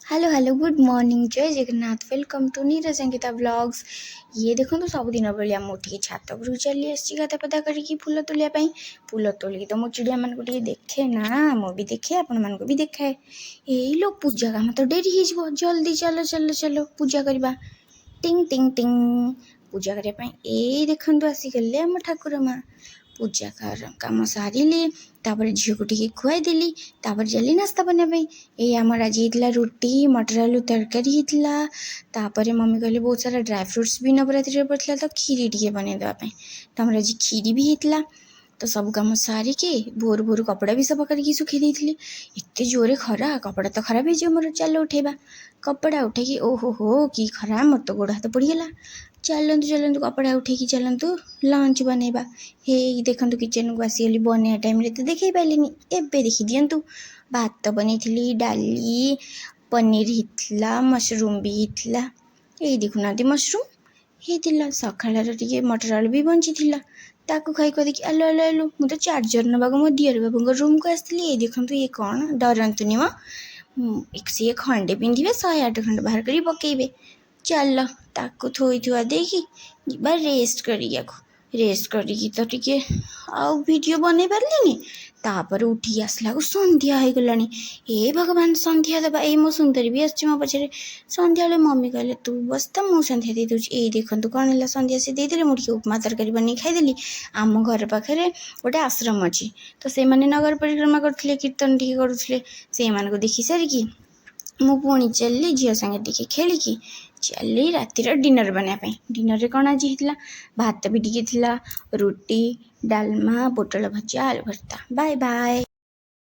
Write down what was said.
Hello hello good morning Jai Jagannath welcome to Neeraj Ankita vlogs. ये देखो तो सबुदिन भाया मुझे छात उपरू चली आसी गाधा पाधा करके फूल तोलिया फूल तोलिकी तो मो चिड़िया मान देखे ना मु भी देखे आपण मान भी देखाए। यही लो पूजा काम तो डेरी हो जल्दी चलो चलो चलो पूजा करवा। टिंग टिंग टिंग पूजा करने यही देखु आसीगले आम ठाकुर माँ पूजा काम सारे तापर झील को टी खुआईदेली चली नास्ता बनवाई। ये आमर आज होता रुटी मटर आलू तरकारी होता। मम्मी कहले बहुत सारा ड्राई फ्रुट्स भी नवरात्रि पड़ता तो खीरी टी बनईदेवाई तो आमर आज खीरी भी होता। तो सब कम सारिकी भोर भोर कपड़ा भी सफा करके सुखी देती। एत जोरे खरा कपड़ा तो खराब हो मोर चल उठेबा कपड़ा उठेकी ओहो हो कि खरा मोर तो गोड़ हाथ पड़गला। चलतु चलतु कपड़ा उठेकी चलतु लंच बनइबा। हे देखु किचन को आसीगली बनवा टाइम तो देखे पारे एबे देखी दिंतु भात बनई डाली पनीर होता मशरूम भी होता। यही देखुना मशरूम होता सकाळ टे मटर आलू भी बची ताकू खाई कदी आलू आलू आलू मुझे चार्जर नवा मो दियर बाबू रूम को आसती। ये देखु ये कौन डरतुनि म सी खंडे पिंधे 108 खंड बाहर कर पकईबे। चल ताकू थोई थुआ देकी रेस्ट करी तो टिके आउ वीडियो बन पार्ली तापर उठी आसला संध्या हो गला। ए भगवान संध्या दबा ए मो सुंदरी भी आस मो पछे संध्या मम्मी कहले तू बसता मु संध्या दे दूँ। ये देखु कौन है संध्या से देदेले मुझे उपमा तरकारी बन खाईदेली। आम घर पाखे गोटे आश्रम अच्छी तो से मैंने नगर परिक्रमा करते कीर्तन टी करुले से देखी सारिकी मु पुणी चलि झील संगे टी खेलिकी चली रातिर डिनर बनाया। डिनर कौन आज होता भात भी टी रुटी डालमा पोटल भजा आलू भर्ता। Bye bye.